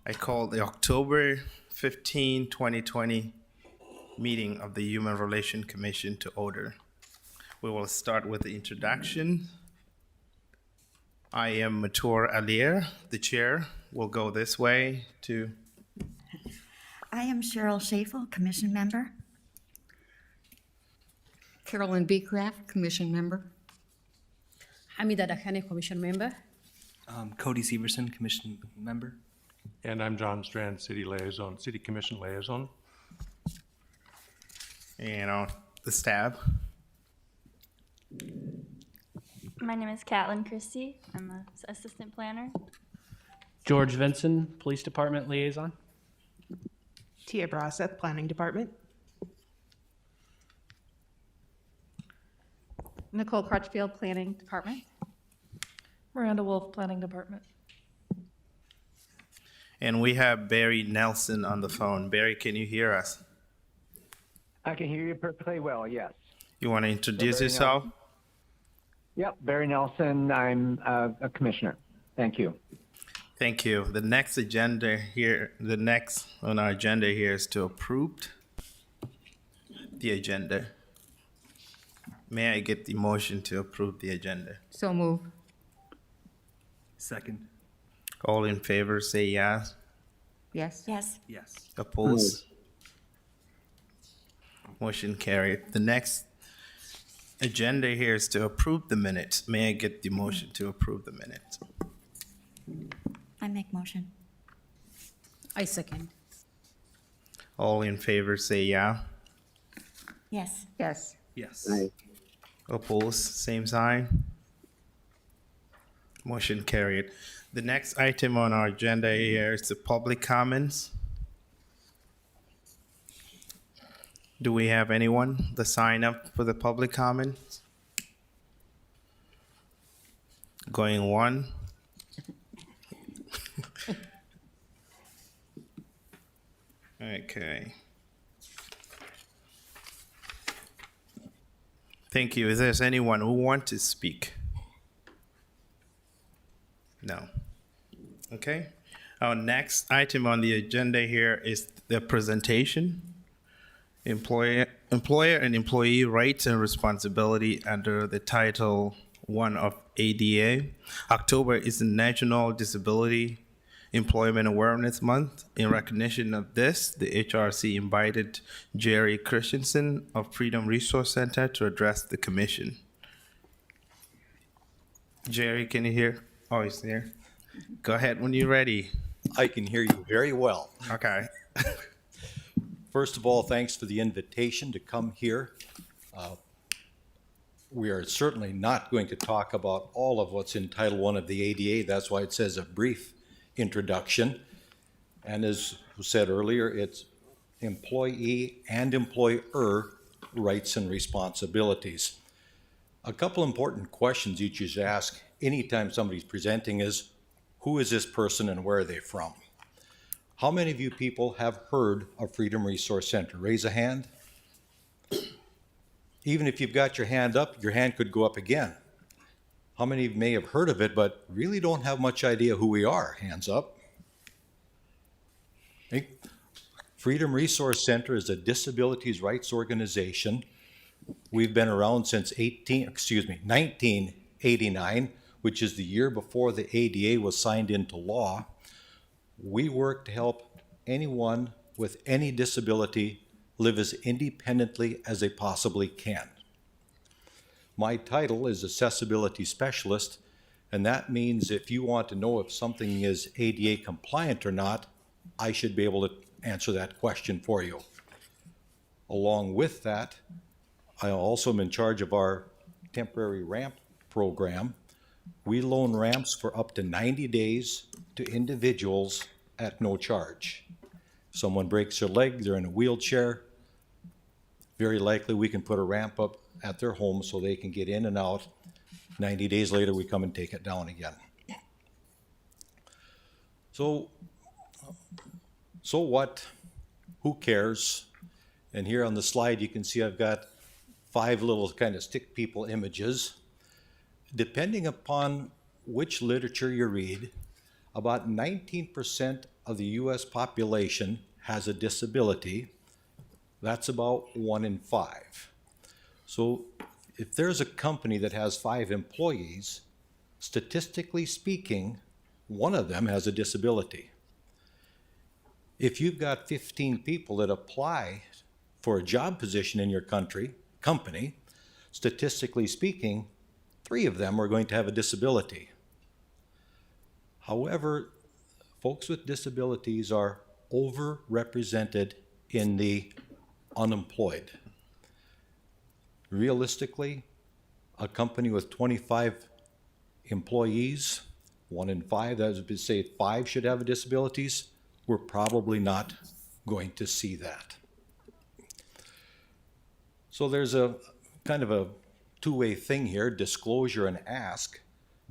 I call the October 15, 2020 meeting of the Human Relations Commission to order. We will start with the introduction. I am Matur Alier, the chair. We'll go this way to I am Cheryl Schafel, Commission member. Carolyn Beecraft, Commission member. Hamida Dakhani, Commission member. Cody Severson, Commission member. And I'm John Strand, City Commission liaison. and the staff. My name is Catlin Christie. I'm an assistant planner. George Vincent, Police Department Liaison. Tia Braseth, Planning Department. Nicole Crutchfield, Planning Department. Miranda Wolf, Planning Department. And we have Barry Nelson on the phone. Barry, can you hear us? I can hear you perfectly well, yes. You want to introduce Barry yourself? Nelson. Yep, Barry Nelson. I'm a commissioner. Thank you. Thank you. The next on our agenda here is to approve the agenda. May I get the motion to approve the agenda? So move. Second. All in favor, say yes. Yes. Yes. Yes. Oppose? Motion carried. The next agenda here is to approve the minutes. May I get the motion to approve the minutes? I make motion. I second. All in favor, say yeah. Yes. Yes. Yes. Oppose, same sign. Motion carried. The next item on our agenda here is the public comments. Do we have anyone to sign up for the public comments? Going one. Okay. Thank you. Is there anyone who wants to speak? No. Okay. Our next item on the agenda here is the presentation. Employer and employee rights and responsibility under the Title I of ADA. October is the National Disability Employment Awareness Month. In recognition of this, the HRC invited Jerry Christensen of Freedom Resource Center to address the commission. Jerry, can you hear? Oh, he's there. Go ahead when you're ready. I can hear you very well. Okay. First of all, thanks for the invitation to come here. We are certainly not going to talk about all of what's in Title I of the ADA. That's why it says a brief introduction. And as was said earlier, it's employee and employer rights and responsibilities. A couple important questions you should ask anytime somebody's presenting is, who is this person and where are they from? How many of you people have heard of Freedom Resource Center? Raise a hand. Even if you've got your hand up, your hand could go up again. How many of you may have heard of it, but really don't have much idea who we are? Hands up. Okay. Freedom Resource Center is a disabilities rights organization. We've been around since 1989, which is the year before the ADA was signed into law. We work to help anyone with any disability live as independently as they possibly can. My title is Accessibility Specialist, and that means if you want to know if something is ADA compliant or not, I should be able to answer that question for you. Along with that, I also am in charge of our temporary ramp program. We loan ramps for up to 90 days to individuals at no charge. Someone breaks their leg, they're in a wheelchair, very likely we can put a ramp up at their home so they can get in and out. 90 days later, we come and take it down again. So what? Who cares? And here on the slide, you can see I've got 5 little kind of stick people images. Depending upon which literature you read, about 19% of the US population has a disability. That's about 1 in 5. So if there's a company that has 5 employees, statistically speaking, one of them has a disability. If you've got 15 people that apply for a job position in your company, statistically speaking, 3 of them are going to have a disability. However, folks with disabilities are overrepresented in the unemployed. Realistically, a company with 25 employees, 1 in 5, that would say 5 should have disabilities, we're probably not going to see that. So there's a kind of a two-way thing here, disclosure and ask.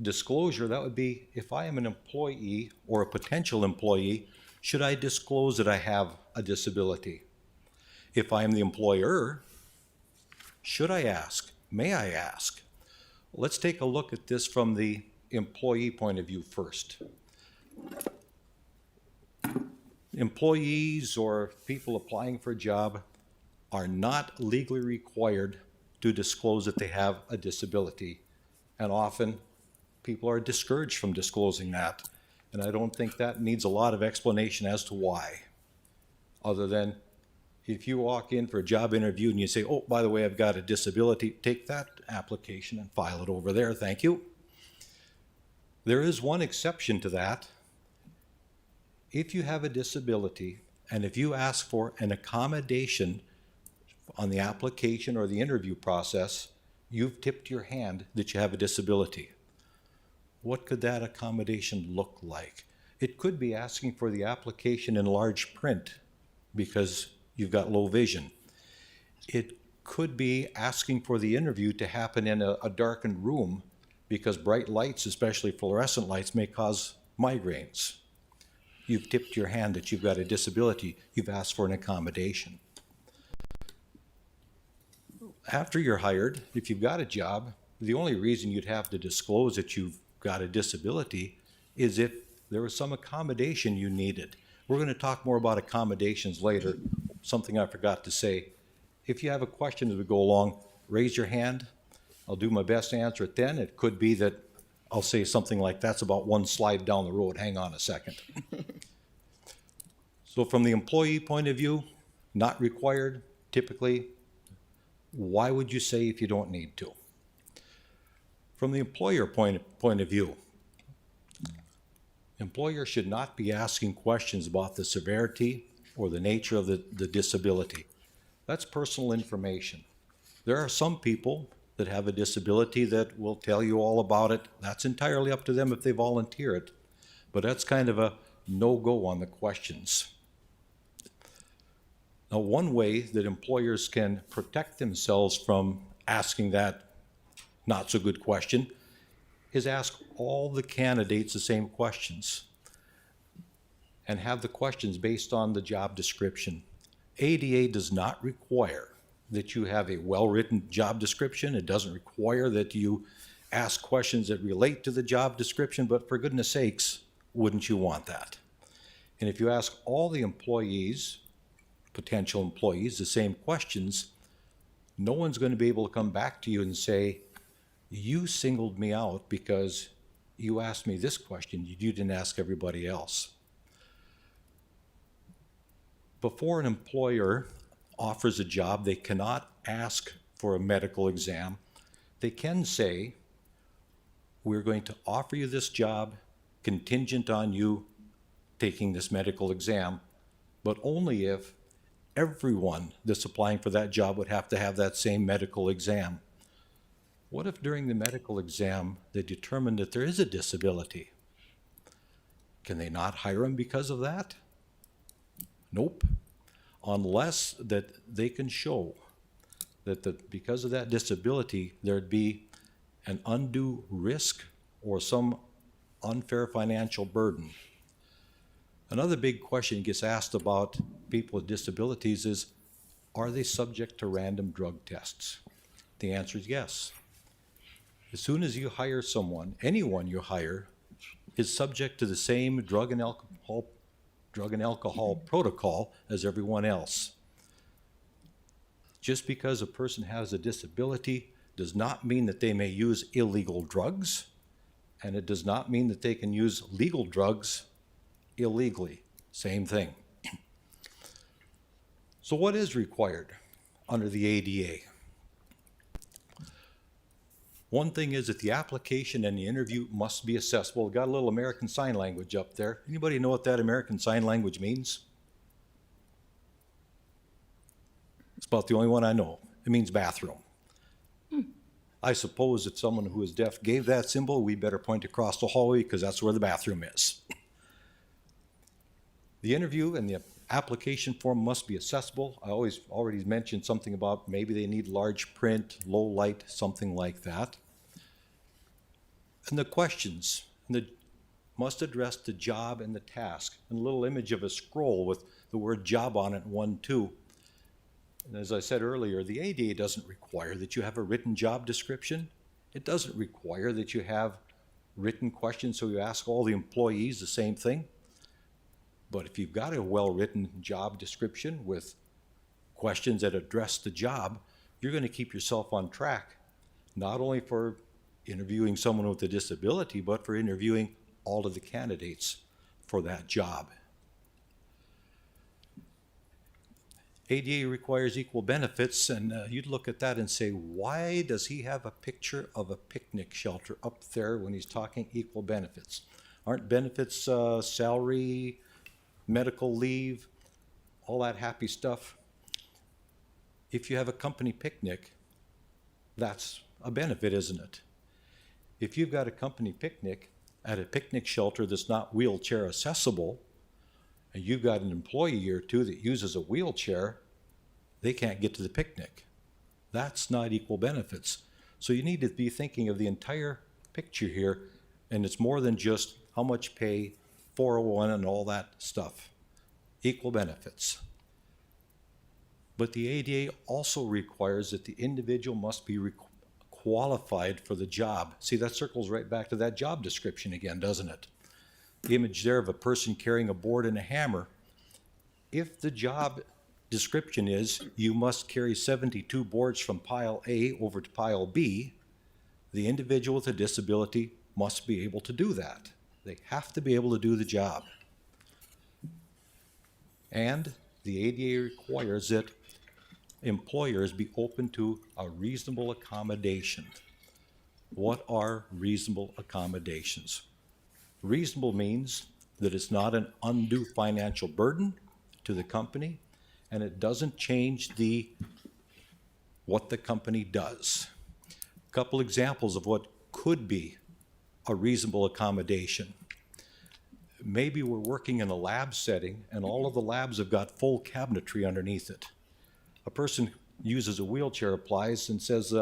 Disclosure, that would be if I am an employee or a potential employee, should I disclose that I have a disability? If I am the employer, should I ask? May I ask? Let's take a look at this from the employee point of view first. Employees or people applying for a job are not legally required to disclose that they have a disability. And often people are discouraged from disclosing that. And I don't think that needs a lot of explanation as to why. Other than if you walk in for a job interview and you say, oh, by the way, I've got a disability, take that application and file it over there, thank you. There is one exception to that. If you have a disability and if you ask for an accommodation on the application or the interview process, you've tipped your hand that you have a disability. What could that accommodation look like? It could be asking for the application in large print because you've got low vision. It could be asking for the interview to happen in a darkened room because bright lights, especially fluorescent lights, may cause migraines. You've tipped your hand that you've got a disability. You've asked for an accommodation. After you're hired, if you've got a job, the only reason you'd have to disclose that you've got a disability is if there was some accommodation you needed. We're going to talk more about accommodations later. Something I forgot to say. If you have a question as we go along, raise your hand. I'll do my best to answer it then. It could be that I'll say something like, that's about 1 slide down the road. Hang on a second. So from the employee point of view, not required, typically. Why would you say if you don't need to? From the employer point of view, employers should not be asking questions about the severity or the nature of the disability. That's personal information. There are some people that have a disability that will tell you all about it. That's entirely up to them if they volunteer it. But that's kind of a no-go on the questions. Now, one way that employers can protect themselves from asking that not so good question is ask all the candidates the same questions and have the questions based on the job description. ADA does not require that you have a well-written job description. It doesn't require that you ask questions that relate to the job description, but for goodness sakes, wouldn't you want that? And if you ask all the employees, potential employees, the same questions, no one's going to be able to come back to you and say, you singled me out because you asked me this question, you didn't ask everybody else. Before an employer offers a job, they cannot ask for a medical exam. They can say, we're going to offer you this job contingent on you taking this medical exam, but only if everyone that's applying for that job would have to have that same medical exam. What if during the medical exam they determine that there is a disability? Can they not hire him because of that? Nope. Unless that they can show that because of that disability, there'd be an undue risk or some unfair financial burden. Another big question gets asked about people with disabilities is, are they subject to random drug tests? The answer is yes. As soon as you hire someone, anyone you hire is subject to the same drug and alcohol drug and alcohol protocol as everyone else. Just because a person has a disability does not mean that they may use illegal drugs, and it does not mean that they can use legal drugs illegally. Same thing. So what is required under the ADA? One thing is that the application and the interview must be accessible. Got a little American Sign Language up there. Anybody know what that American Sign Language means? It's about the only one I know. It means bathroom. I suppose if someone who is deaf gave that symbol, we better point across the hallway because that's where the bathroom is. The interview and the application form must be accessible. I already mentioned something about maybe they need large print, low light, something like that. And the questions must address the job and the task. And a little image of a scroll with the word job on it, 1, 2. And as I said earlier, the ADA doesn't require that you have a written job description. It doesn't require that you have written questions so you ask all the employees the same thing. But if you've got a well-written job description with questions that address the job, you're going to keep yourself on track, not only for interviewing someone with a disability, but for interviewing all of the candidates for that job. ADA requires equal benefits, and you'd look at that and say, why does he have a picture of a picnic shelter up there when he's talking equal benefits? Aren't benefits salary, medical leave, all that happy stuff? If you have a company picnic, that's a benefit, isn't it? If you've got a company picnic at a picnic shelter that's not wheelchair accessible, and you've got an employee or two that uses a wheelchair, they can't get to the picnic. That's not equal benefits. So you need to be thinking of the entire picture here, and it's more than just how much pay, 401 and all that stuff. Equal benefits. But the ADA also requires that the individual must be qualified for the job. See, that circles right back to that job description again, doesn't it? The image there of a person carrying a board and a hammer. If the job description is you must carry 72 boards from pile A over to pile B, the individual with a disability must be able to do that. They have to be able to do the job. And the ADA requires that employers be open to a reasonable accommodation. What are reasonable accommodations? Reasonable means that it's not an undue financial burden to the company, and it doesn't change what the company does. A couple examples of what could be a reasonable accommodation. Maybe we're working in a lab setting and all of the labs have got full cabinetry underneath it. A person uses a wheelchair, applies, and says,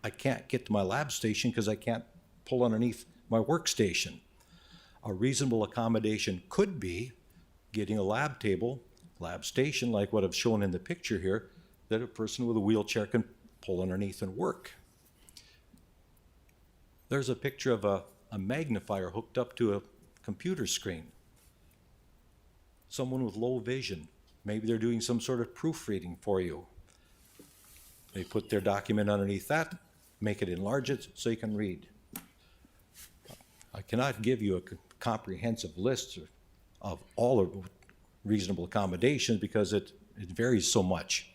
I can't get to my lab station because I can't pull underneath my workstation. A reasonable accommodation could be getting a lab table, lab station, like what I've shown in the picture here, that a person with a wheelchair can pull underneath and work. There's a picture of a magnifier hooked up to a computer screen. Someone with low vision, maybe they're doing some sort of proofreading for you. They put their document underneath that, make it enlarge it so you can read. I cannot give you a comprehensive list of all of reasonable accommodations because it varies so much.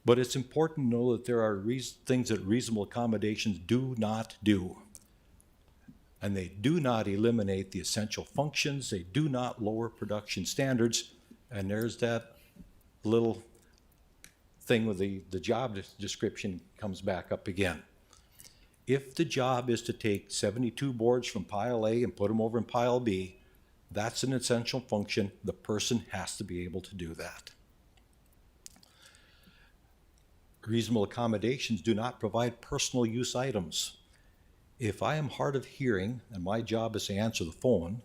But it's important to know that there are things that reasonable accommodations do not do. And they do not eliminate the essential functions, they do not lower production standards, and there's that little thing with the job description comes back up again. If the job is to take 72 boards from pile A and put them over in pile B, that's an essential function. The person has to be able to do that. Reasonable accommodations do not provide personal use items. If I am hard of hearing and my job is to answer the phone,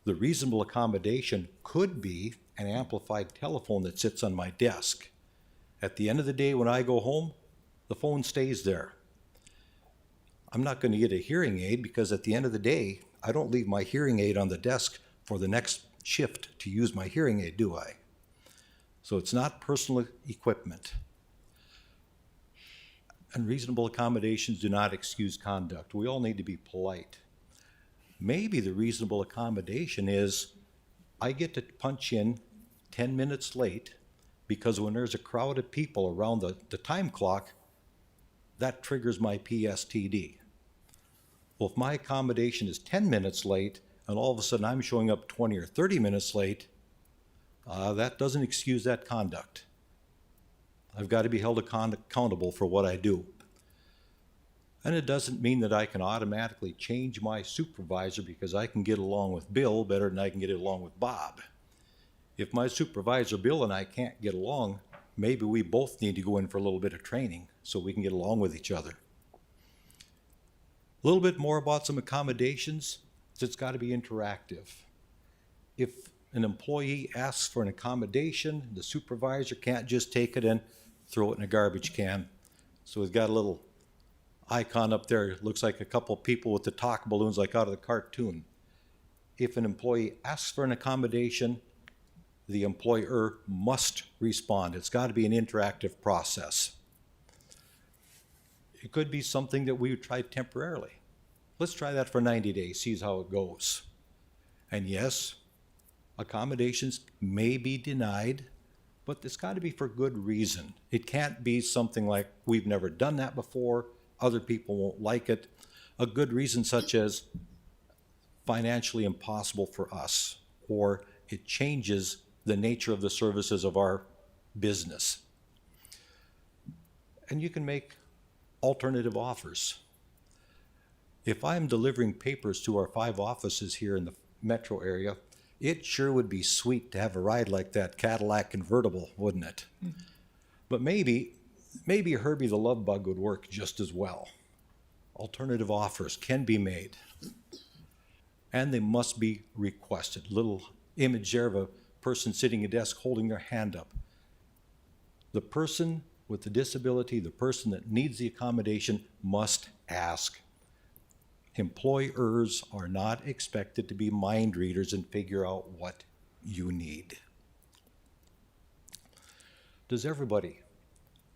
the reasonable accommodation could be an amplified telephone that sits on my desk. At the end of the day, when I go home, the phone stays there. I'm not going to get a hearing aid because at the end of the day, I don't leave my hearing aid on the desk for the next shift to use my hearing aid, do I? So it's not personal equipment. Unreasonable accommodations do not excuse conduct. We all need to be polite. Maybe the reasonable accommodation is I get to punch in 10 minutes late because when there's a crowd of people around the time clock, that triggers my PSTD. Well, if my accommodation is 10 minutes late and all of a sudden I'm showing up 20 or 30 minutes late, that doesn't excuse that conduct. I've got to be held accountable for what I do. And it doesn't mean that I can automatically change my supervisor because I can get along with Bill better than I can get along with Bob. If my supervisor Bill and I can't get along, maybe we both need to go in for a little bit of training so we can get along with each other. A little bit more about some accommodations. It's got to be interactive. If an employee asks for an accommodation, the supervisor can't just take it and throw it in a garbage can. So we've got a little icon up there. It looks like a couple people with the talk balloons like out of the cartoon. If an employee asks for an accommodation, the employer must respond. It's got to be an interactive process. It could be something that we would try temporarily. Let's try that for 90 days, see how it goes. And yes, accommodations may be denied, but it's got to be for good reason. It can't be something like, we've never done that before, other people won't like it. A good reason such as financially impossible for us, or it changes the nature of the services of our business. And you can make alternative offers. If I'm delivering papers to our 5 offices here in the metro area, it sure would be sweet to have a ride like that Cadillac convertible, wouldn't it? Mm-hmm. But maybe Herbie the Love Bug would work just as well. Alternative offers can be made. And they must be requested. Little image there of a person sitting at a desk holding their hand up. The person with the disability, the person that needs the accommodation, must ask. Employers are not expected to be mind readers and figure out what you need. Does everybody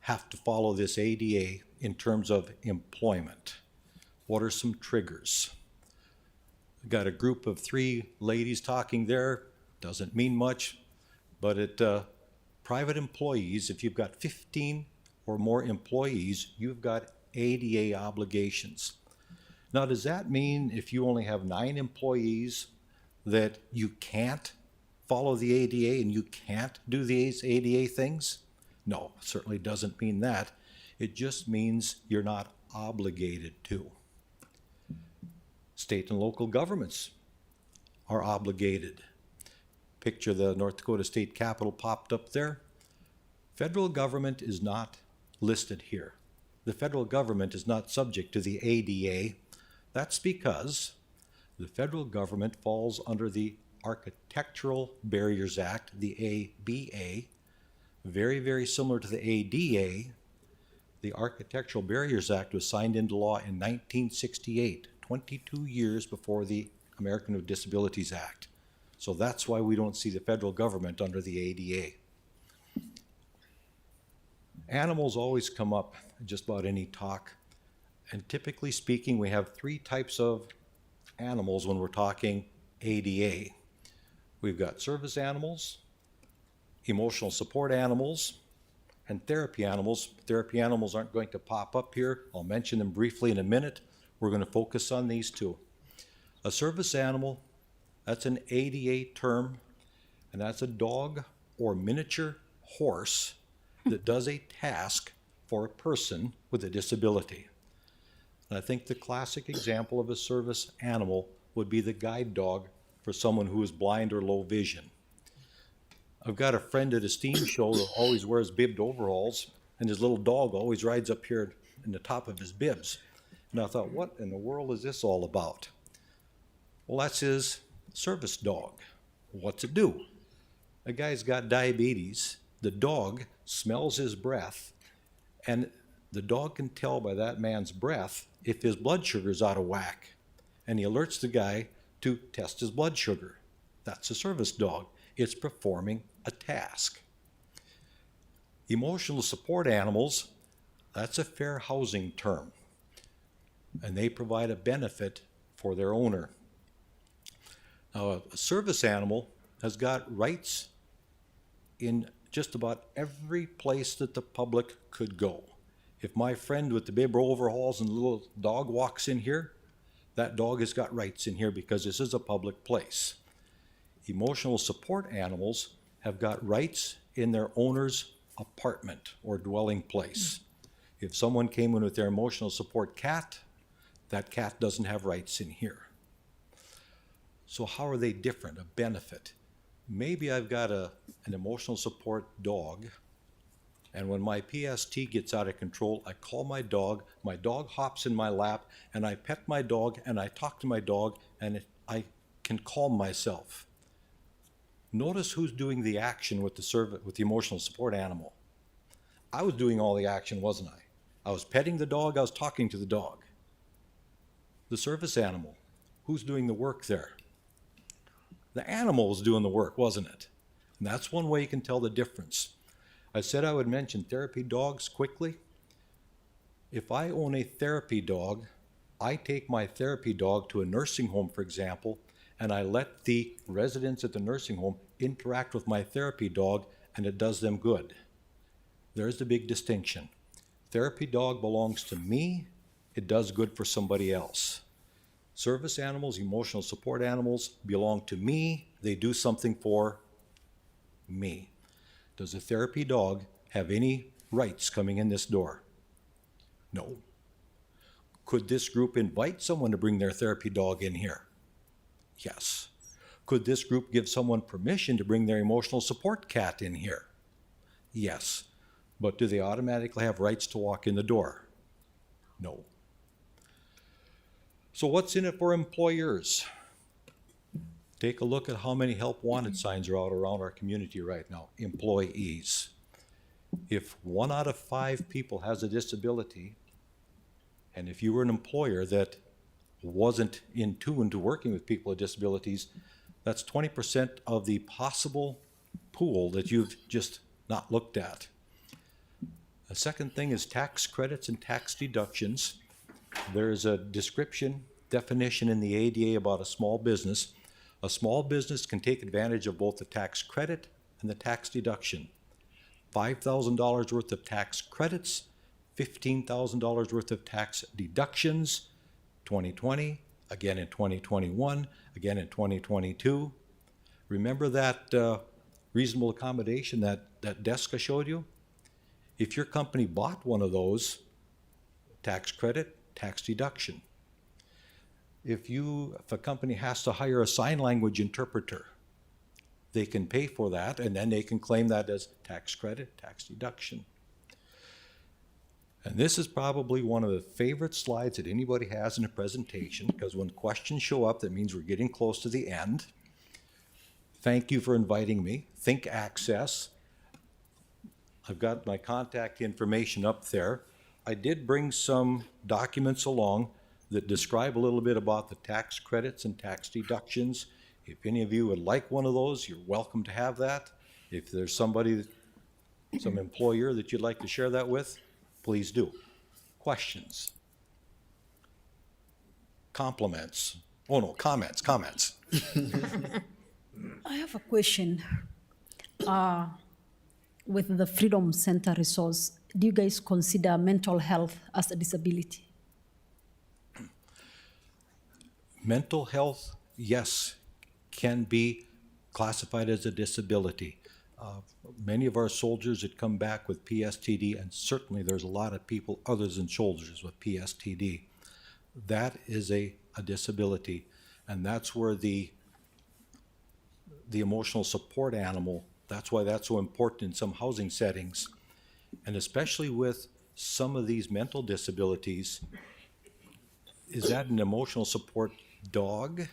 have to follow this ADA in terms of employment? What are some triggers? We've got a group of 3 ladies talking there. Doesn't mean much, but at private employees, if you've got 15 or more employees, you've got ADA obligations. Now, does that mean if you only have 9 employees that you can't follow the ADA and you can't do these ADA things? No, it certainly doesn't mean that. It just means you're not obligated to. State and local governments are obligated. Picture the North Dakota State Capitol popped up there. Federal government is not listed here. The federal government is not subject to the ADA. That's because the federal government falls under the Architectural Barriers Act, the ABA. Very, very similar to the ADA. The Architectural Barriers Act was signed into law in 1968, 22 years before the American with Disabilities Act. So that's why we don't see the federal government under the ADA. Animals always come up in just about any talk. And typically speaking, we have 3 types of animals when we're talking ADA. We've got service animals, emotional support animals, and therapy animals. Therapy animals aren't going to pop up here. I'll mention them briefly in a minute. We're going to focus on these 2. A service animal, that's an ADA term, and that's a dog or miniature horse that does a task for a person with a disability. And I think the classic example of a service animal would be the guide dog for someone who is blind or low vision. I've got a friend at a steam show that always wears bibbed overalls, and his little dog always rides up here in the top of his bibs. And I thought, what in the world is this all about? Well, that's his service dog. What's it do? A guy's got diabetes. The dog smells his breath, and the dog can tell by that man's breath if his blood sugar is out of whack. And he alerts the guy to test his blood sugar. That's a service dog. It's performing a task. Emotional support animals, that's a fair housing term, and they provide a benefit for their owner. Now, a service animal has got rights in just about every place that the public could go. If my friend with the bib overalls and the little dog walks in here, that dog has got rights in here because this is a public place. Emotional support animals have got rights in their owner's apartment or dwelling place. If someone came in with their emotional support cat, that cat doesn't have rights in here. So how are they different? A benefit. Maybe I've got an emotional support dog, and when my PST gets out of control, I call my dog hops in my lap, and I pet my dog, and I talk to my dog, and I can calm myself. Notice who's doing the action with the emotional support animal. I was doing all the action, wasn't I? I was petting the dog, I was talking to the dog. The service animal, who's doing the work there? The animal was doing the work, wasn't it? And that's one way you can tell the difference. I said I would mention therapy dogs quickly. If I own a therapy dog, I take my therapy dog to a nursing home, for example, and I let the residents at the nursing home interact with my therapy dog, and it does them good. There's the big distinction. Therapy dog belongs to me, it does good for somebody else. Service animals, emotional support animals belong to me, they do something for me. Does a therapy dog have any rights coming in this door? No. Could this group invite someone to bring their therapy dog in here? Yes. Could this group give someone permission to bring their emotional support cat in here? Yes. But do they automatically have rights to walk in the door? No. So what's in it for employers? Take a look at how many help wanted signs are out around our community right now. Employees. If 1 out of 5 people has a disability, and if you were an employer that wasn't in tune to working with people with disabilities, that's 20% of the possible pool that you've just not looked at. The second thing is tax credits and tax deductions. There's a definition in the ADA about a small business. A small business can take advantage of both the tax credit and the tax deduction. $5,000 worth of tax credits, $15,000 worth of tax deductions, 2020, again in 2021, again in 2022. Remember that reasonable accommodation, that desk I showed you? If your company bought one of those, tax credit, tax deduction. If a company has to hire a sign language interpreter, they can pay for that, and then they can claim that as tax credit, tax deduction. And this is probably one of the favorite slides that anybody has in a presentation, because when questions show up, that means we're getting close to the end. Thank you for inviting me. Think Access. I've got my contact information up there. I did bring some documents along that describe a little bit about the tax credits and tax deductions. If any of you would like one of those, you're welcome to have that. If there's some employer that you'd like to share that with, please do. Questions? Compliments? Oh no, comments. I have a question. With the Freedom Center resource, do you guys consider mental health as a disability? Mental health, yes, can be classified as a disability. Many of our soldiers that come back with PSTD, and certainly there's a lot of people other than soldiers with PSTD, that is a disability. And that's where the emotional support animal, that's why that's so important in some housing settings. And especially with some of these mental disabilities, is that an emotional support dog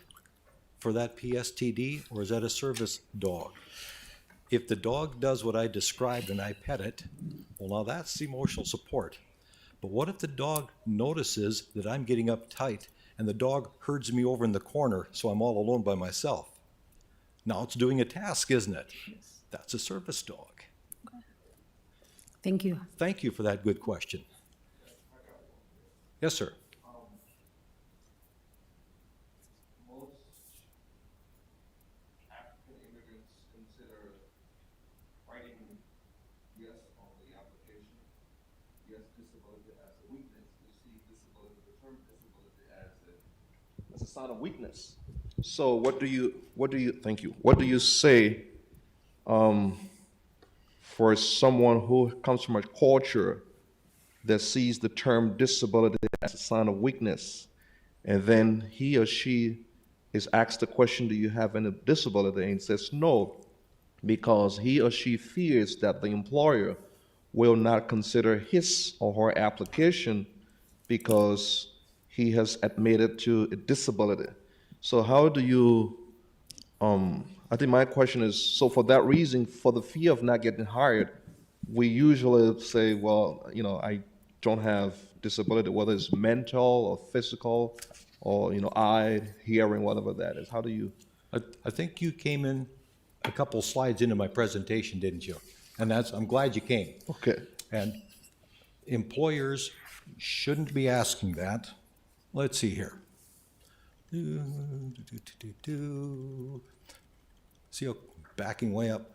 for that PSTD, or is that a service dog? If the dog does what I described and I pet it, well, now that's emotional support. But what if the dog notices that I'm getting uptight and the dog herds me over in the corner so I'm all alone by myself? Now it's doing a task, isn't it? That's a service dog. Thank you. Thank you for that good question. Yes, sir. As a sign of weakness. So thank you. What do you say for someone who comes from a culture that sees the term disability as a sign of weakness, and then he or she is asked the question, do you have any disability? And says no, because he or she fears that the employer will not consider his or her application because he has admitted to a disability. So how do you, I think my question is, so for that reason, for the fear of not getting hired, we usually say, well, I don't have disability, whether it's mental or physical or, eye, hearing, whatever that is. How do you? I think you came in a couple slides into my presentation, didn't you? And I'm glad you came. Okay. And employers shouldn't be asking that. Let's see here. See how backing way up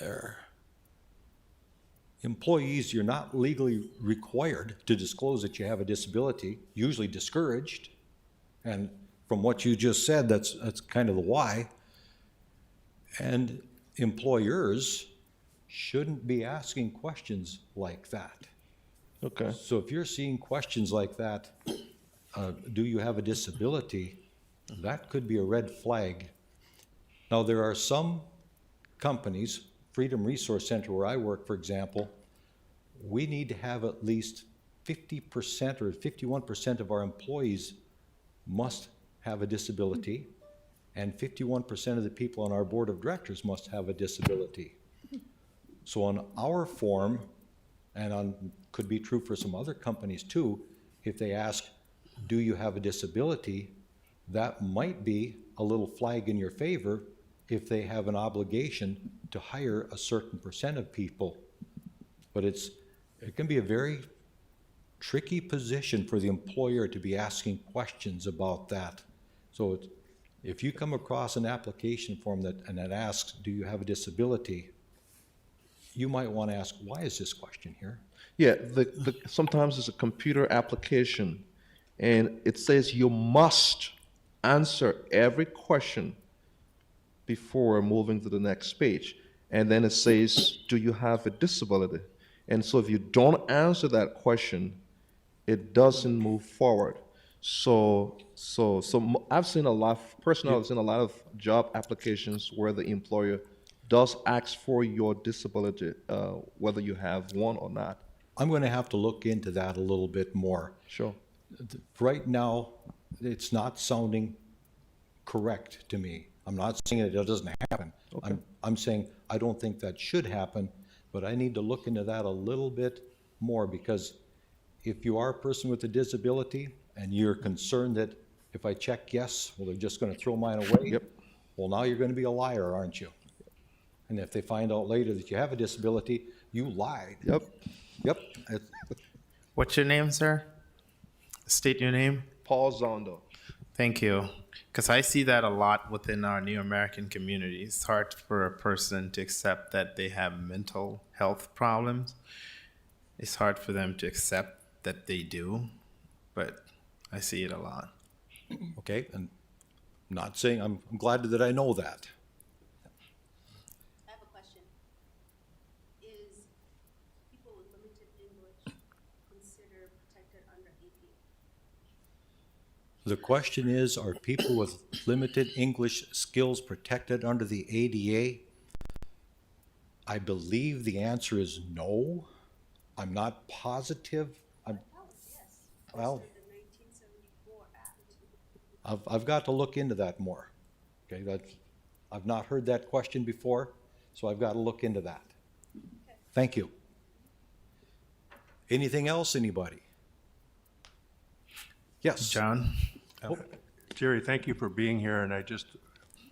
there. Employees, you're not legally required to disclose that you have a disability, usually discouraged. And from what you just said, that's kind of the why. And employers shouldn't be asking questions like that. Okay. So if you're seeing questions like that, do you have a disability? That could be a red flag. Now, there are some companies, Freedom Resource Center where I work, for example, we need to have at least 50% or 51% of our employees must have a disability, and 51% of the people on our board of directors must have a disability. So on our form, and could be true for some other companies too, if they ask, do you have a disability, that might be a little flag in your favor if they have an obligation to hire a certain percent of people. But it can be a very tricky position for the employer to be asking questions about that. So if you come across an application form that asks, do you have a disability, you might want to ask, why is this question here? Yeah, sometimes it's a computer application, and it says you must answer every question before moving to the next page. And then it says, do you have a disability? And so if you don't answer that question, it doesn't move forward. So I've seen a lot, personally, I've seen a lot of job applications where the employer does ask for your disability, whether you have one or not. I'm going to have to look into that a little bit more. Sure. Right now, it's not sounding correct to me. I'm not saying that it doesn't happen. Okay. I'm saying I don't think that should happen, but I need to look into that a little bit more, because if you are a person with a disability and you're concerned that if I check yes, well, they're just going to throw mine away. Yep. Well, now you're going to be a liar, aren't you? And if they find out later that you have a disability, you lied. Yep. Yep. What's your name, sir? State your name. Paul Zondo. Thank you. Because I see that a lot within our New American community. It's hard for a person to accept that they have mental health problems. It's hard for them to accept that they do, but I see it a lot. Okay, and I'm not saying, I'm glad that I know that. I have a question. Is people with limited English considered protected under ADA? The question is, are people with limited English skills protected under the ADA? I believe the answer is no. I'm not positive. Well, I've got to look into that more. Okay, I've not heard that question before, so I've got to look into that. Thank you. Anything else, anybody? Yes. John? Jerry, thank you for being here, and I just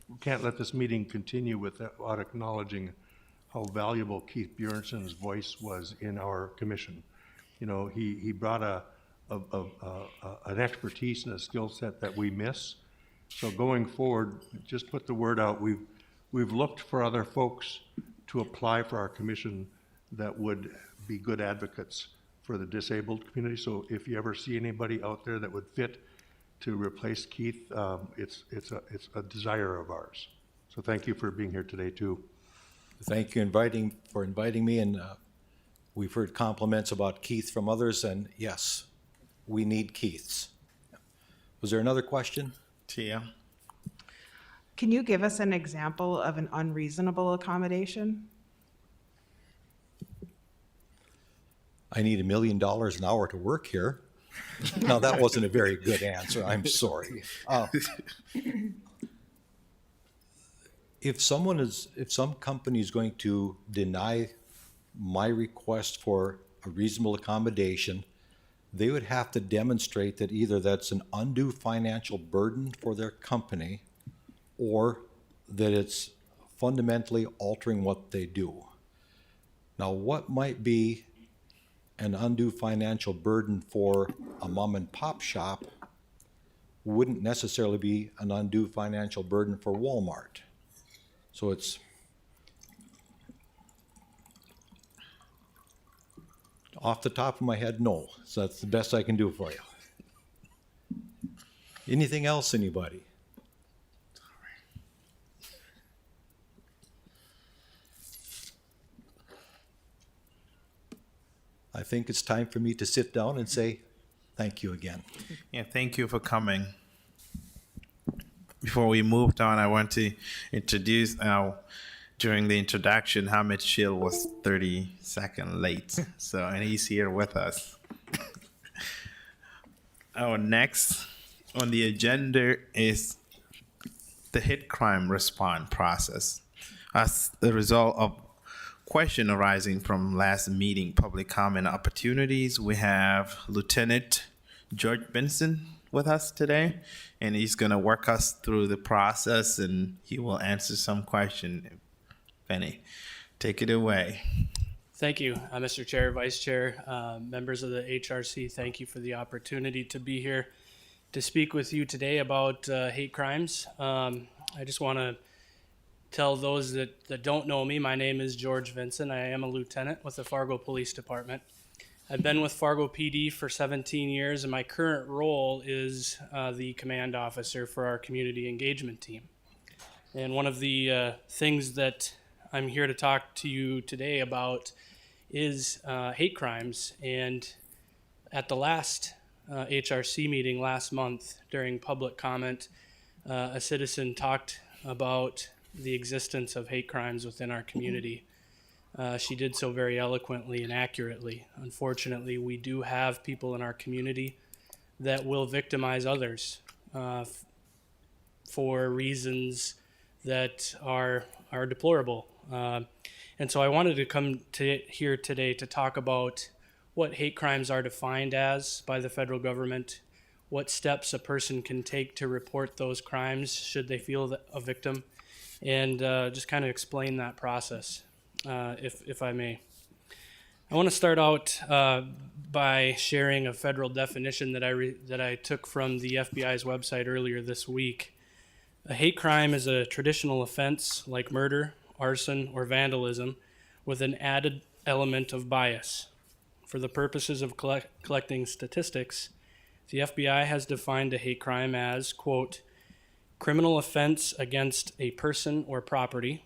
we can't let this meeting continue without acknowledging how valuable Keith Bjornson's voice was in our commission. You know, he brought an expertise and a skill set that we miss. So going forward, just put the word out. We've looked for other folks to apply for our commission that would be good advocates for the disabled community. So if you ever see anybody out there that would fit to replace Keith, it's a desire of ours. So thank you for being here today too. Thank you for inviting me, and we've heard compliments about Keith from others, and yes, we need Keiths. Was there another question? Tia? Can you give us an example of an unreasonable accommodation? I need $1 million an hour to work here. Now, that wasn't a very good answer. I'm sorry. If some company is going to deny my request for a reasonable accommodation, they would have to demonstrate that either that's an undue financial burden for their company or that it's fundamentally altering what they do. Now, what might be an undue financial burden for a mom and pop shop wouldn't necessarily be an undue financial burden for Walmart. So it's off the top of my head, no. So that's the best I can do for you. Anything else, anybody? I think it's time for me to sit down and say thank you again. Yeah, thank you for coming. Before we moved on, I want to introduce during the introduction, Hamid Shil was 30 seconds late. So, and he's here with us. Our next on the agenda is the hate crime response process. As the result of question arising from last meeting public comment opportunities, we have Lieutenant George Vincent with us today, and he's going to work us through the process, and he will answer some question. Benny, take it away. Thank you, Mr. Chair, Vice Chair, members of the HRC. Thank you for the opportunity to be here to speak with you today about hate crimes. I just want to tell those that don't know me, my name is George Vincent. I am a lieutenant with the Fargo Police Department. I've been with Fargo PD for 17 years, and my current role is the command officer for our community engagement team. And one of the things that I'm here to talk to you today about is hate crimes. And at the last HRC meeting last month during public comment, a citizen talked about the existence of hate crimes within our community. She did so very eloquently and accurately. Unfortunately, we do have people in our community that will victimize others for reasons that are deplorable. And so I wanted to come here today to talk about what hate crimes are defined as by the federal government, what steps a person can take to report those crimes should they feel a victim, and just kind of explain that process, if I may. I want to start out by sharing a federal definition that I took from the FBI's website earlier this week. A hate crime is a traditional offense like murder, arson, or vandalism with an added element of bias. For the purposes of collecting statistics, the FBI has defined a hate crime as, quote, criminal offense against a person or property,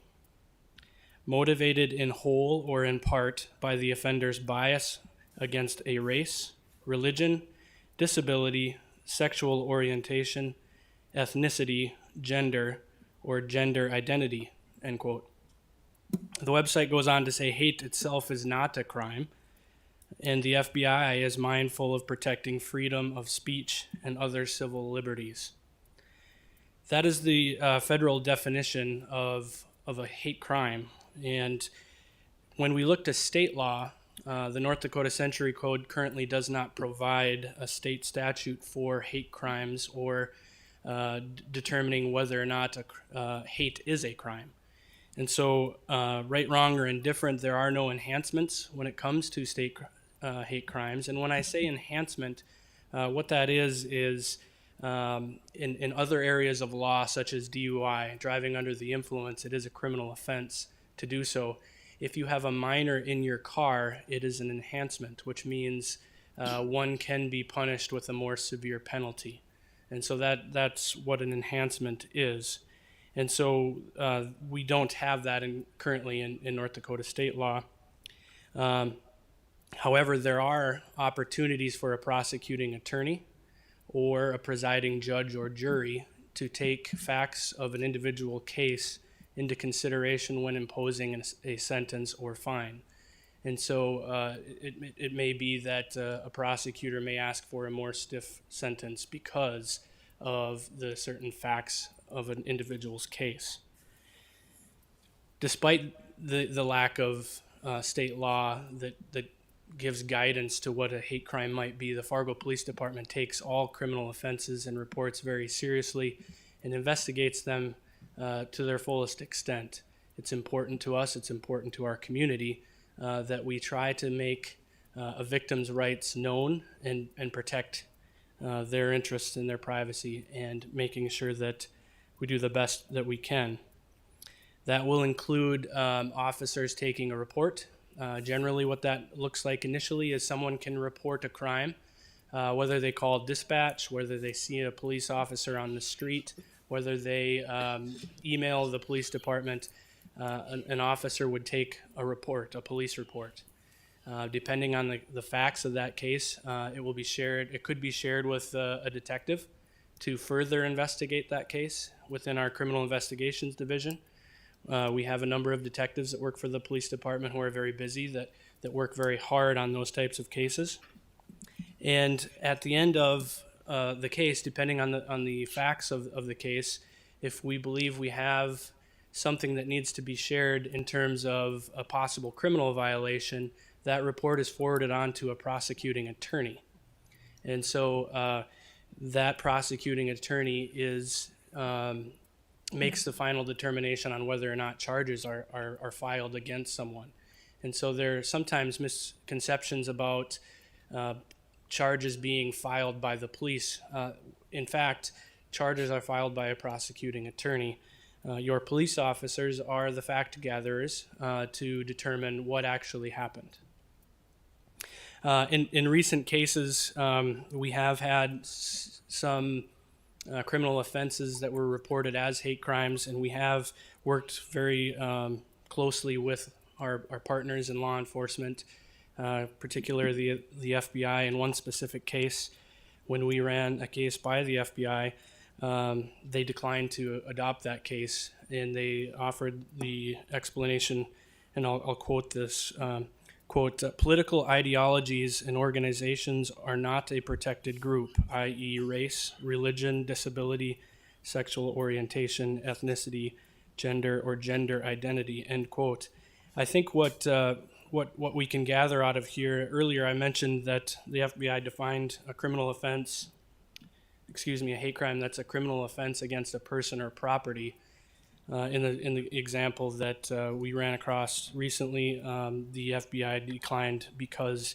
motivated in whole or in part by the offender's bias against a race, religion, disability, sexual orientation, ethnicity, gender, or gender identity, end quote. The website goes on to say hate itself is not a crime, and the FBI is mindful of protecting freedom of speech and other civil liberties. That is the federal definition of a hate crime. And when we look to state law, the North Dakota Century Code currently does not provide a state statute for hate crimes or determining whether or not hate is a crime. And so, right, wrong, or indifferent, there are no enhancements when it comes to state hate crimes. And when I say enhancement, what that is in other areas of law, such as DUI, driving under the influence, it is a criminal offense to do so. If you have a minor in your car, it is an enhancement, which means one can be punished with a more severe penalty. And so that's what an enhancement is. And so we don't have that currently in North Dakota state law. However, there are opportunities for a prosecuting attorney or a presiding judge or jury to take facts of an individual case into consideration when imposing a sentence or fine. And so it may be that a prosecutor may ask for a more stiff sentence because of the certain facts of an individual's case. Despite the lack of state law that gives guidance to what a hate crime might be, the Fargo Police Department takes all criminal offenses and reports very seriously and investigates them to their fullest extent. It's important to us, it's important to our community that we try to make a victim's rights known and protect their interests and their privacy, and making sure that we do the best that we can. That will include officers taking a report. Generally, what that looks like initially is someone can report a crime, whether they call dispatch, whether they see a police officer on the street, whether they email the police department. An officer would take a report, a police report. Depending on the facts of that case, it will be shared. It could be shared with a detective to further investigate that case within our criminal investigations division. We have a number of detectives that work for the police department who are very busy, that work very hard on those types of cases. And at the end of the case, depending on the facts of the case, if we believe we have something that needs to be shared in terms of a possible criminal violation, that report is forwarded on to a prosecuting attorney. And so that prosecuting attorney makes the final determination on whether or not charges are filed against someone. And so there are sometimes misconceptions about charges being filed by the police. In fact, charges are filed by a prosecuting attorney. Your police officers are the fact gatherers to determine what actually happened. In recent cases, we have had some criminal offenses that were reported as hate crimes, and we have worked very closely with our partners in law enforcement, particularly the FBI. In one specific case, when we ran a case by the FBI, they declined to adopt that case, and they offered the explanation, and I'll quote this, quote, political ideologies and organizations are not a protected group, i.e. race, religion, disability, sexual orientation, ethnicity, gender, or gender identity, end quote. I think what we can gather out of here, earlier I mentioned that the FBI defined a hate crime that's a criminal offense against a person or property. In the example that we ran across recently, the FBI declined because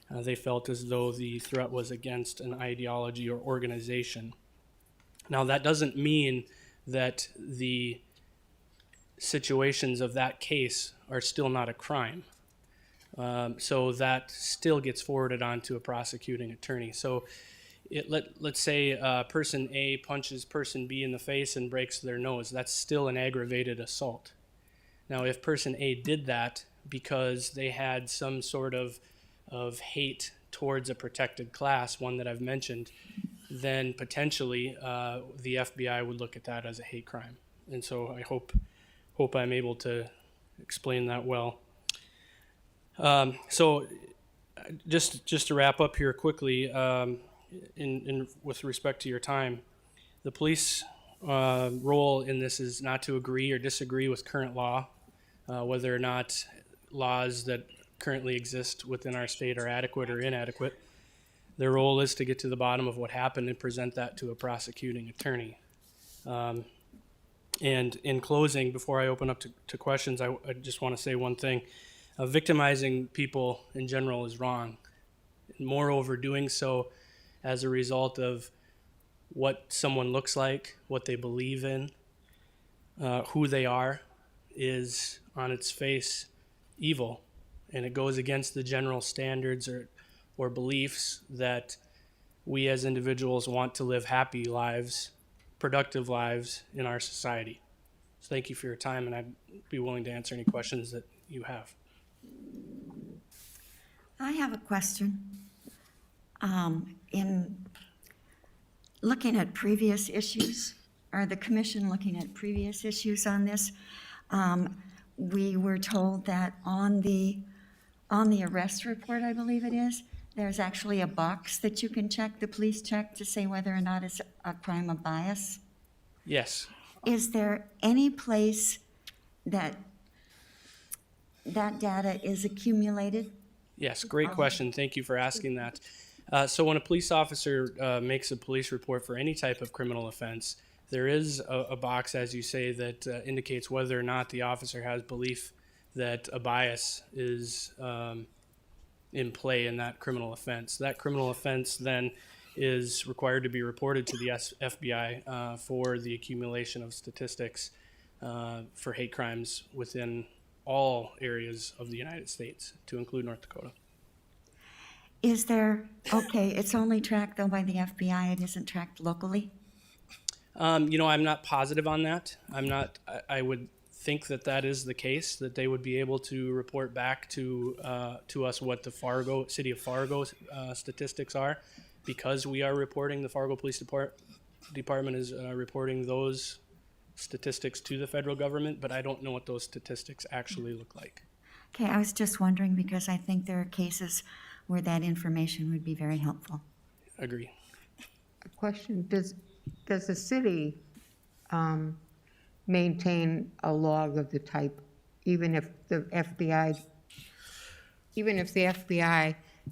they felt as though the threat was against an ideology or organization. Now, that doesn't mean that the situations of that case are still not a crime. So that still gets forwarded on to a prosecuting attorney. So let's say person A punches person B in the face and breaks their nose. That's still an aggravated assault. Now, if person A did that because they had some sort of hate towards a protected class, one that I've mentioned, then potentially the FBI would look at that as a hate crime. And so I hope I'm able to explain that well. So just to wrap up here quickly, in with respect to your time, the police role in this is not to agree or disagree with current law, whether or not laws that currently exist within our state are adequate or inadequate. Their role is to get to the bottom of what happened and present that to a prosecuting attorney. And in closing, before I open up to questions, I just want to say one thing. Victimizing people in general is wrong. Moreover, doing so as a result of what someone looks like, what they believe in, who they are, is on its face evil. And it goes against the general standards or beliefs that we as individuals want to live happy lives, productive lives in our society. So thank you for your time, and I'd be willing to answer any questions that you have. I have a question. In looking at previous issues, or the commission looking at previous issues on this, we were told that on the arrest report, I believe it is, there's actually a box that you can check, the police check, to say whether or not it's a crime of bias. Yes. Is there any place that data is accumulated? Yes, great question. Thank you for asking that. So when a police officer makes a police report for any type of criminal offense, there is a box, as you say, that indicates whether or not the officer has belief that a bias is in play in that criminal offense. That criminal offense then is required to be reported to the FBI for the accumulation of statistics for hate crimes within all areas of the United States, to include North Dakota. Is there, okay, it's only tracked though by the FBI, it isn't tracked locally? I'm not positive on that. I would think that is the case, that they would be able to report back to us what the city of Fargo statistics are, because we are reporting, the Fargo Police Department is reporting those statistics to the federal government, but I don't know what those statistics actually look like. Okay, I was just wondering because I think there are cases where that information would be very helpful. Agree. A question, does the city maintain a log of the type, even if the FBI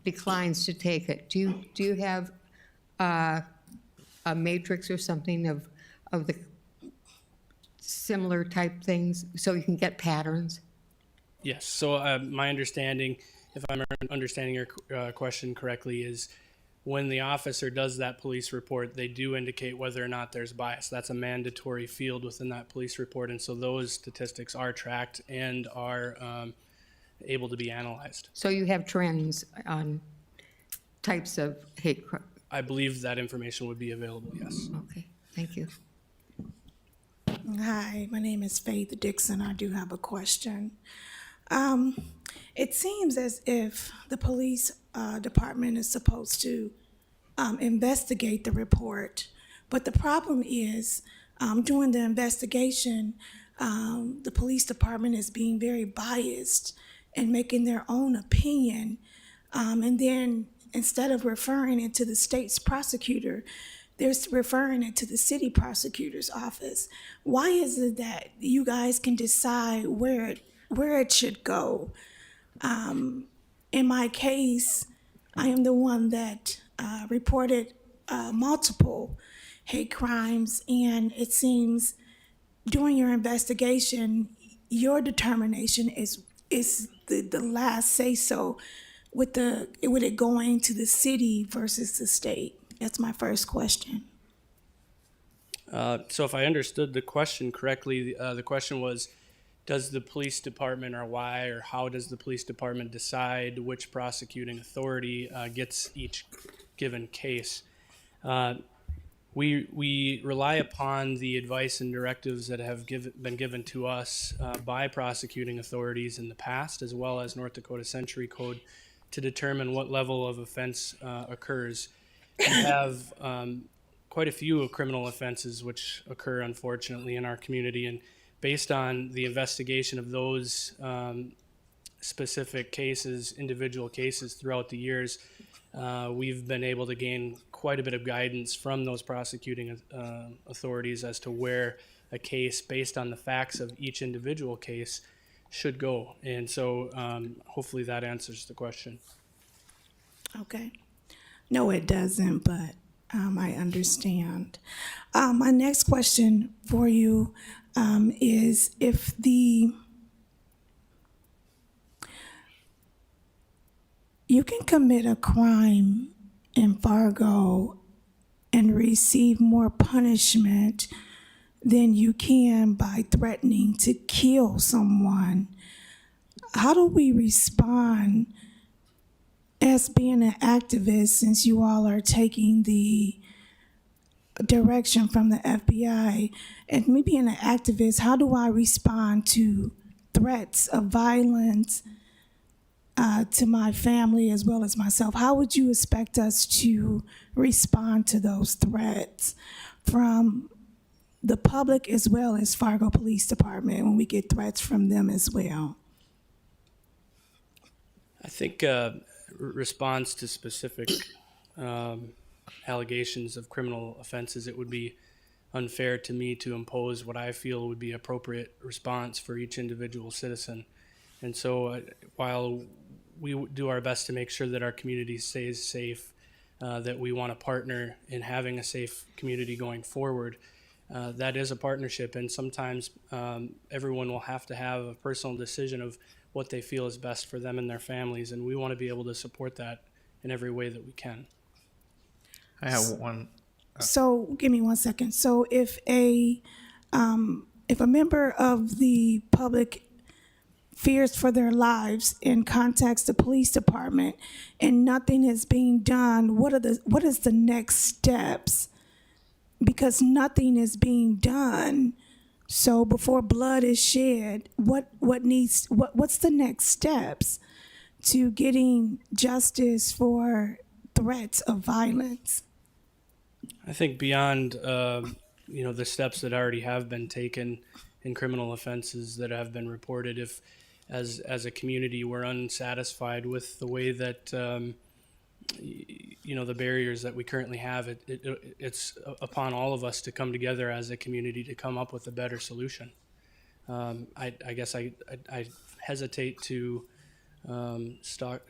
declines to take it? Do you have a matrix or something of the similar type things so you can get patterns? Yes. So my understanding, if I'm understanding your question correctly, is when the officer does that police report, they do indicate whether or not there's bias. That's a mandatory field within that police report, and so those statistics are tracked and are able to be analyzed. So you have trends on types of hate crime? I believe that information would be available, yes. Okay, thank you. Hi, my name is Faith Dixon. I do have a question. It seems as if the police department is supposed to investigate the report, but the problem is during the investigation, the police department is being very biased and making their own opinion, and then instead of referring it to the state's prosecutor, they're referring it to the city prosecutor's office. Why is it that you guys can decide where it should go? In my case, I am the one that reported multiple hate crimes, and it seems during your investigation, your determination is the last say so with it going to the city versus the state. That's my first question. So if I understood the question correctly, the question was, does the police department, or why, or how does the police department decide which prosecuting authority gets each given case? We rely upon the advice and directives that have been given to us by prosecuting authorities in the past, as well as North Dakota Century Code, to determine what level of offense occurs. We have quite a few criminal offenses which occur, unfortunately, in our community, and based on the investigation of those specific cases, individual cases throughout the years, we've been able to gain quite a bit of guidance from those prosecuting authorities as to where a case, based on the facts of each individual case, should go. And so hopefully that answers the question. Okay. No, it doesn't, but I understand. My next question for you is if you can commit a crime in Fargo and receive more punishment than you can by threatening to kill someone, how do we respond as being an activist since you all are taking the direction from the FBI? And me being an activist, how do I respond to threats of violence to my family as well as myself? How would you expect us to respond to those threats from the public as well as Fargo Police Department when we get threats from them as well? I think response to specific allegations of criminal offenses, it would be unfair to me to impose what I feel would be appropriate response for each individual citizen. And so while we do our best to make sure that our community stays safe, that we want to partner in having a safe community going forward, that is a partnership. And sometimes everyone will have to have a personal decision of what they feel is best for them and their families. And we want to be able to support that in every way that we can. I have one. So give me 1 second. So if a member of the public fears for their lives and contacts the police department and nothing is being done, what is the next steps? Because nothing is being done. So before blood is shed, what's the next steps to getting justice for threats of violence? I think beyond the steps that already have been taken in criminal offenses that have been reported, if as a community we're unsatisfied with the way that the barriers that we currently have, it's upon all of us to come together as a community to come up with a better solution. I guess I hesitate to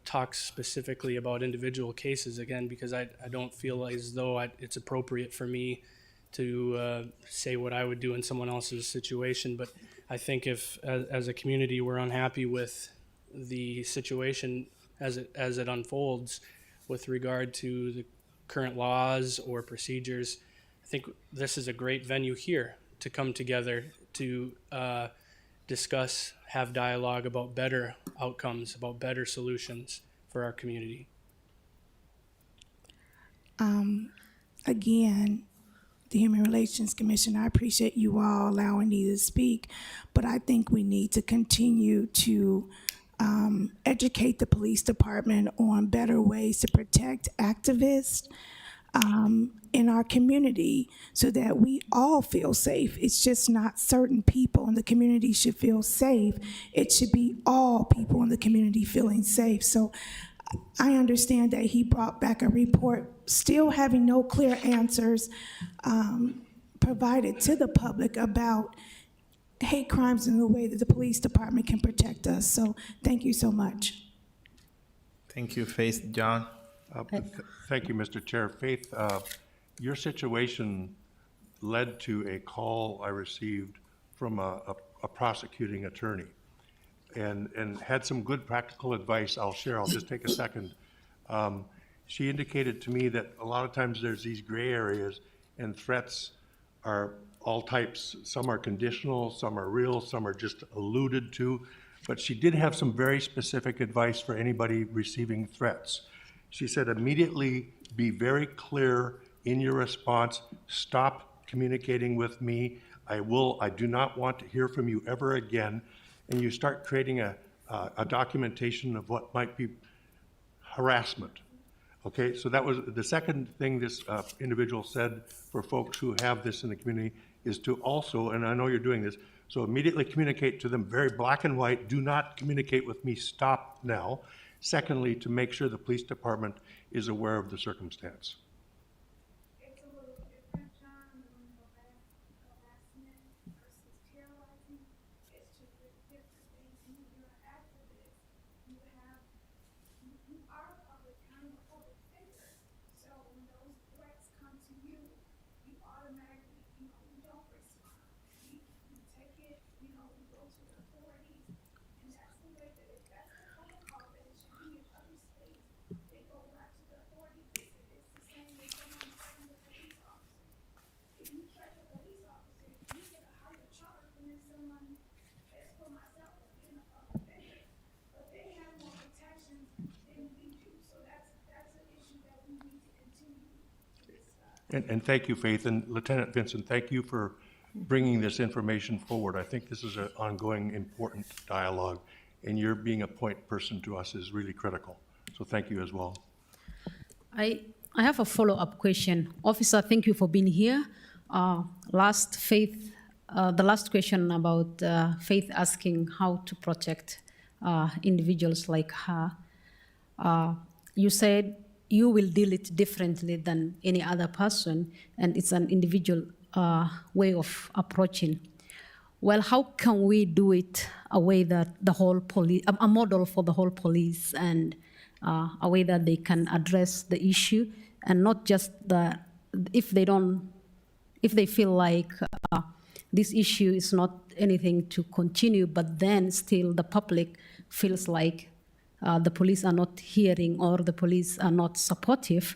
talk specifically about individual cases again, because I don't feel as though it's appropriate for me to say what I would do in someone else's situation. But I think if as a community we're unhappy with the situation as it unfolds with regard to the current laws or procedures, I think this is a great venue here to come together to discuss, have dialogue about better outcomes, about better solutions for our community. Again, the Human Relations Commission, I appreciate you all allowing me to speak, but I think we need to continue to educate the police department on better ways to protect activists in our community so that we all feel safe. It's just not certain people in the community should feel safe. It should be all people in the community feeling safe. So I understand that he brought back a report, still having no clear answers provided to the public about hate crimes and the way that the police department can protect us. So thank you so much. Thank you, Faith. John? Thank you, Mr. Chair. Faith, your situation led to a call I received from a prosecuting attorney and had some good practical advice I'll share. I'll just take a second. She indicated to me that a lot of times there's these gray areas and threats are all types. Some are conditional, some are real, some are just alluded to. But she did have some very specific advice for anybody receiving threats. She said, immediately be very clear in your response. Stop communicating with me. I do not want to hear from you ever again. And you start creating a documentation of what might be harassment. Okay, so that was the second thing this individual said for folks who have this in the community is to also, and I know you're doing this, so immediately communicate to them very black and white, do not communicate with me, stop now. Secondly, to make sure the police department is aware of the circumstance. It's a little different, John, when harassment versus terrorizing. It's two different things. When you're an activist, you are a public figure. And thank you, Faith, and Lieutenant Vincent, thank you for bringing this information forward. I think this is an ongoing, important dialogue, and your being a point person to us is really critical. So thank you as well. I have a follow-up question. Officer, thank you for being here. The last question about Faith asking how to protect individuals like her. You said you will deal it differently than any other person, and it's an individual way of approaching. Well, how can we do it a way that the whole police, a model for the whole police, and a way that they can address the issue, and not just if they feel like this issue is not anything to continue, but then still the public feels like the police are not hearing or the police are not supportive.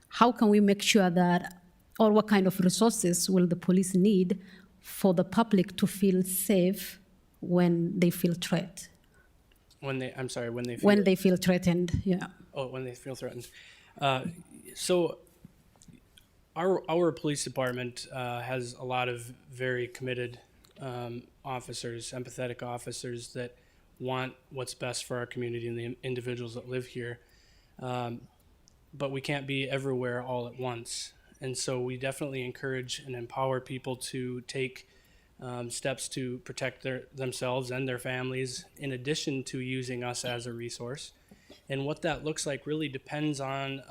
How can we make sure that, or what kind of resources will the police need for the public to feel safe when they feel threatened? When they feel threatened, yeah. Oh, when they feel threatened. So our police department has a lot of very committed officers, empathetic officers that want what's best for our community and the individuals that live here. But we can't be everywhere all at once. And so we definitely encourage and empower people to take steps to protect themselves and their families, in addition to using us as a resource. And what that looks like really depends on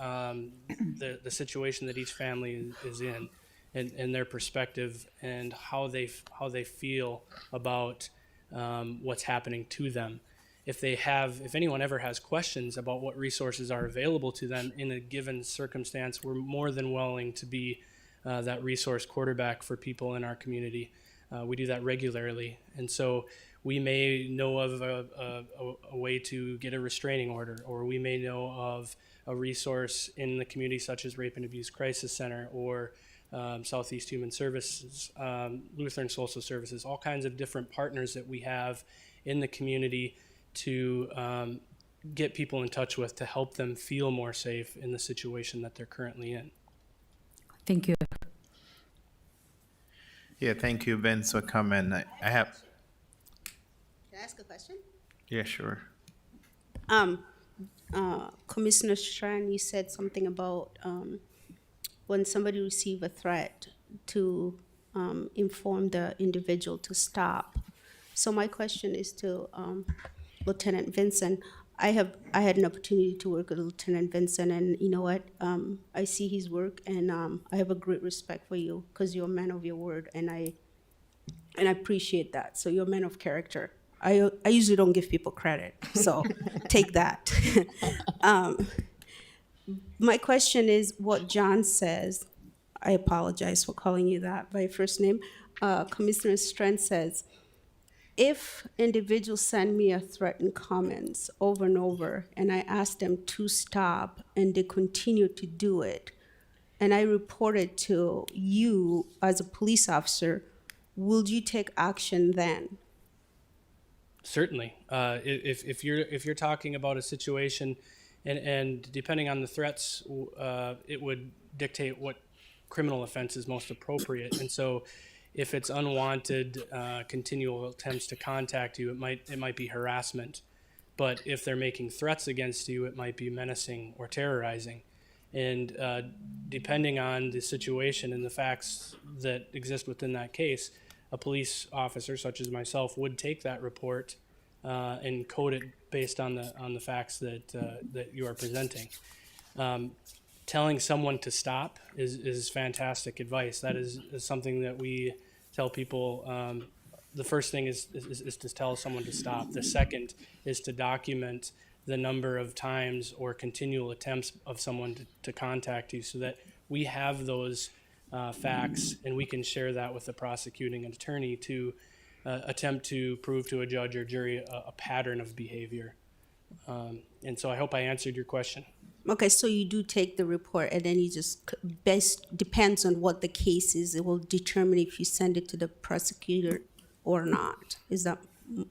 the situation that each family is in, and their perspective, and how they feel about what's happening to them. If anyone ever has questions about what resources are available to them in a given circumstance, we're more than willing to be that resource quarterback for people in our community. We do that regularly. And so we may know of a way to get a restraining order, or we may know of a resource in the community such as Rape and Abuse Crisis Center, or Southeast Human Services, Lutheran Social Services, all kinds of different partners that we have in the community to get people in touch with, to help them feel more safe in the situation that they're currently in. Thank you. Yeah, thank you, Ben, for coming. I have. Can I ask a question? Yeah, sure. Commissioner Strand, you said something about when somebody receives a threat to inform the individual to stop. So my question is to Lieutenant Vincent. I had an opportunity to work with Lieutenant Vincent, and you know what? I see his work, and I have a great respect for you because you're a man of your word, and I appreciate that. So you're a man of character. I usually don't give people credit, so take that. My question is what John says. I apologize for calling you that by first name. Commissioner Strand says, if individuals send me a threatened comments over and over, and I ask them to stop, and they continue to do it, and I report it to you as a police officer, will you take action then? Certainly. If you're talking about a situation, and depending on the threats, it would dictate what criminal offense is most appropriate. And so, if it's unwanted, continual attempts to contact you, it might be harassment. But if they're making threats against you, it might be menacing or terrorizing. And depending on the situation and the facts that exist within that case, a police officer such as myself would take that report and code it based on the facts that you are presenting. Telling someone to stop is fantastic advice. That is something that we tell people. The first thing is to tell someone to stop. The second is to document the number of times or continual attempts of someone to contact you, so that we have those facts and we can share that with the prosecuting attorney to attempt to prove to a judge or jury a pattern of behavior. And so I hope I answered your question. Okay, so you do take the report, and then you just depends on what the case is. It will determine if you send it to the prosecutor or not.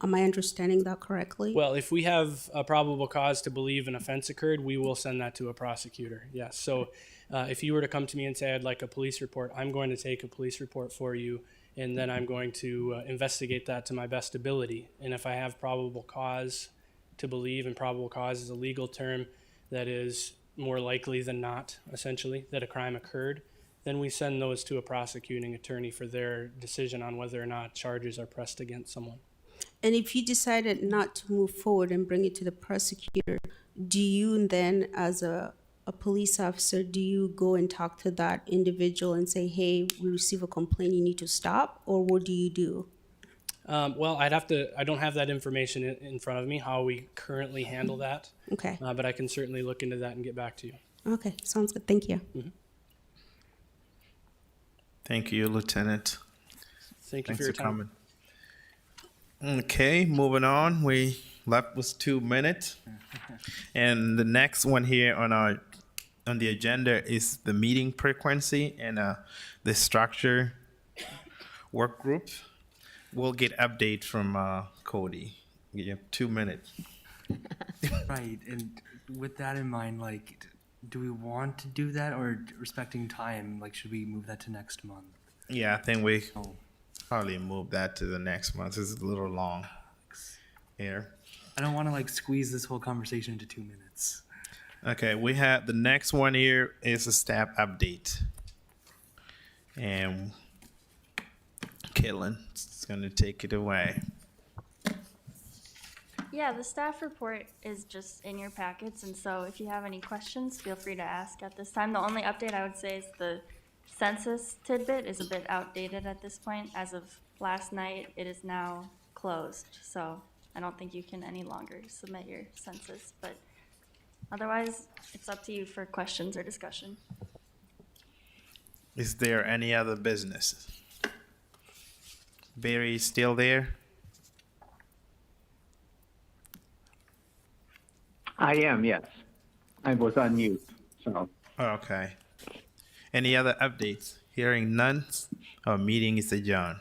Am I understanding that correctly? Well, if we have a probable cause to believe an offense occurred, we will send that to a prosecutor. Yes. So If you were to come to me and say, I'd like a police report, I'm going to take a police report for you, and then I'm going to investigate that to my best ability. And if I have probable cause to believe, and probable cause is a legal term that is more likely than not, essentially, that a crime occurred, then we send those to a prosecuting attorney for their decision on whether or not charges are pressed against someone. And if you decided not to move forward and bring it to the prosecutor, do you then, as a police officer, do you go and talk to that individual and say, hey, we receive a complaint, you need to stop? Or what do you do? Well, I don't have that information in front of me, how we currently handle that. Okay. But I can certainly look into that and get back to you. Okay, sounds good. Thank you. Mm-hmm. Thank you, Lieutenant. Thank you Thanks for your for time. coming. Okay, moving on. We left was 2 minutes. And the next one here on the agenda is the meeting frequency and the structure work group. We'll get update from Cody. You have 2 minutes. Right, and with that in mind, like, do we want to do that, or respecting time, like, should we move that to next month? Yeah, I think we probably move that to the next month. It's a little long here. I don't want to like squeeze this whole conversation into 2 minutes. Okay, we have the next one here is a staff update. And Caitlin's going to take it away. Yeah, the staff report is just in your packets, and so if you have any questions, feel free to ask at this time. The only update I would say is the census tidbit is a bit outdated at this point. As of last night, it is now closed, so I don't think you can any longer submit your census, but otherwise, it's up to you for questions or discussion. Is there any other business? Barry still there? I am, yes. I was on mute, so. Okay. Any other updates? Hearing none, our meeting is adjourned.